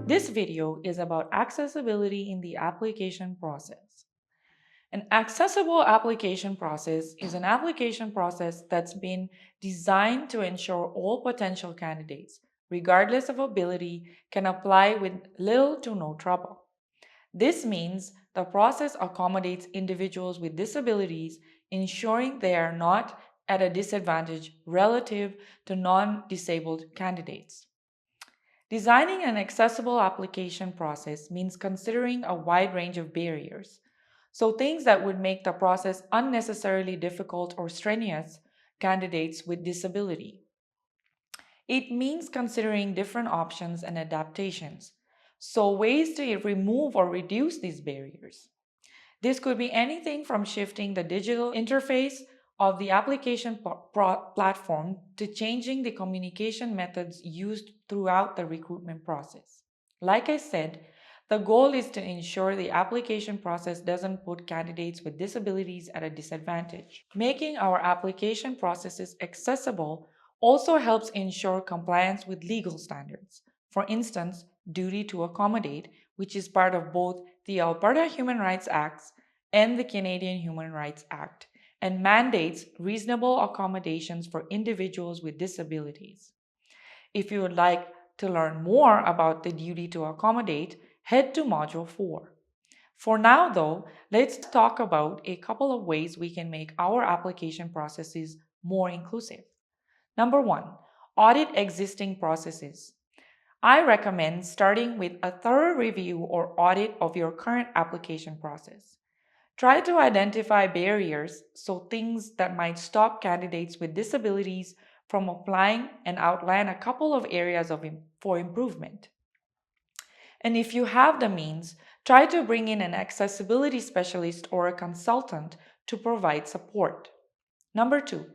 This video is about accessibility in the application process. An accessible application process is an application process that's been designed to ensure all potential candidates, regardless of ability, can apply with little to no trouble. This means the process accommodates individuals with disabilities, ensuring they are not at a disadvantage relative to non disabled candidates. Designing an accessible application process means considering a wide range of barriers. So, things that would make the process unnecessarily difficult or strenuous candidates with disability. It means considering different options and adaptations. So, ways to remove or reduce these barriers. This could be anything from shifting the digital interface of the application platform to changing the communication methods used throughout the recruitment process. Like I said, the goal is to ensure the application process doesn't put candidates with disabilities at a disadvantage. Making our application processes accessible also helps ensure compliance with legal standards. For instance, duty to accommodate, which is part of both the Alberta Human Rights Acts and the Canadian Human Rights Act, and mandates reasonable accommodations for individuals with disabilities. If you would like to learn more about the duty to accommodate, head to Module 4. For now, though, let's talk about a couple of ways we can make our application processes more inclusive. Number 1, audit existing processes. I recommend starting with a thorough review or audit of your current application process. Try to identify barriers, so things that might stop candidates with disabilities from applying, and outline a couple of areas for improvement. And if you have the means, try to bring in an accessibility specialist or a consultant to provide support. Number 2,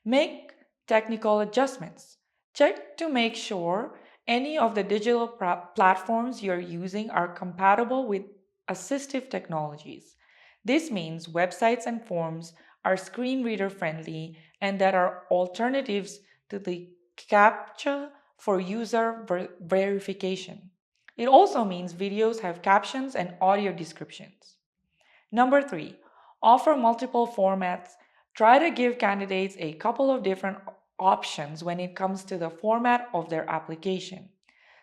make technical adjustments. Check to make sure any of the digital platforms you're using are compatible with assistive technologies. This means websites and forms are screen reader friendly and that are alternatives to the CAPTCHA for user verification. It also means videos have captions and audio descriptions. Number 3, offer multiple formats. Try to give candidates a couple of different options when it comes to the format of their application.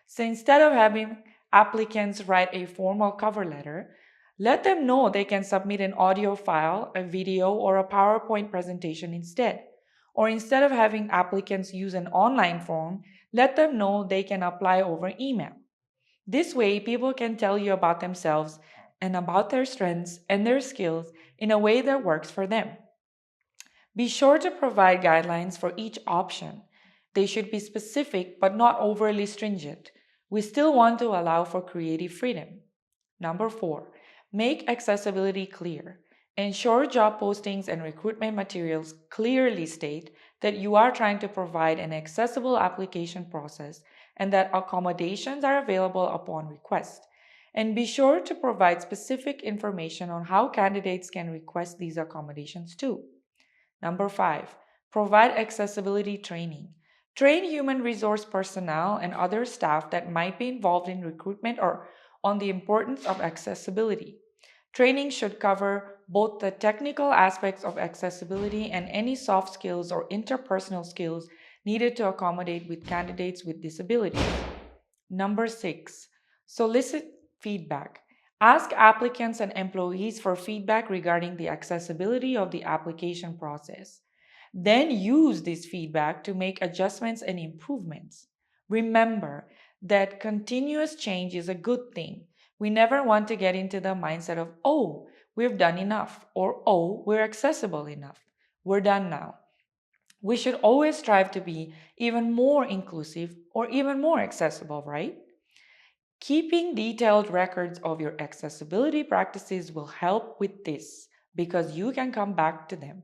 So instead of having applicants write a formal cover letter, let them know they can submit an audio file, a video, or a PowerPoint presentation instead. Or instead of having applicants use an online form, let them know they can apply over email. This way, people can tell you about themselves and about their strengths and their skills in a way that works for them. Be sure to provide guidelines for each option. They should be specific but not overly stringent. We still want to allow for creative freedom. Number 4, make accessibility clear. Ensure job postings and recruitment materials clearly state that you are trying to provide an accessible application process and that accommodations are available upon request. And be sure to provide specific information on how candidates can request these accommodations too. Number 5, provide accessibility training. Train human resource personnel and other staff that might be involved in recruitment or on the importance of accessibility. Training should cover both the technical aspects of accessibility and any soft skills or interpersonal skills needed to accommodate with candidates with disabilities. Number 6, solicit feedback. Ask applicants and employees for feedback regarding the accessibility of the application process. Then use this feedback to make adjustments and improvements. Remember that continuous change is a good thing. We never want to get into the mindset of, oh, we've done enough, or oh, we're accessible enough. We're done now. We should always strive to be even more inclusive or even more accessible, right? Keeping detailed records of your accessibility practices will help with this because you can come back to them.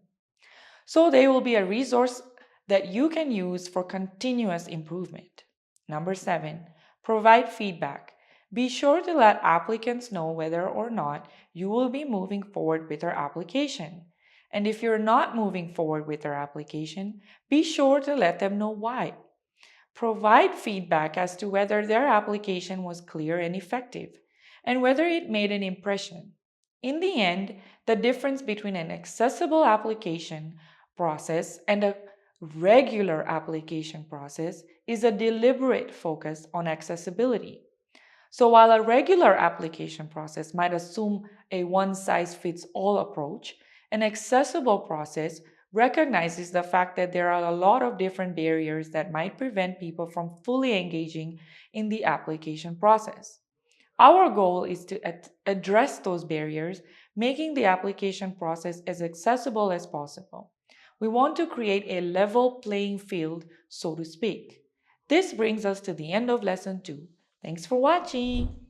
So they will be a resource that you can use for continuous improvement. Number 7, provide feedback. Be sure to let applicants know whether or not you will be moving forward with their application. And if you're not moving forward with their application, be sure to let them know why. provide feedback as to whether their application was clear and effective, and whether it made an impression. In the end, the difference between an accessible application process and a regular application process is a deliberate focus on accessibility. So, while a regular application process might assume a one size fits all approach, an accessible process recognizes the fact that there are a lot of different barriers that might prevent people from fully engaging in the application process. Our goal is to address those barriers, making the application process as accessible as possible. We want to create a level playing field, so to speak. This brings us to the end of lesson 2. Thanks for watching.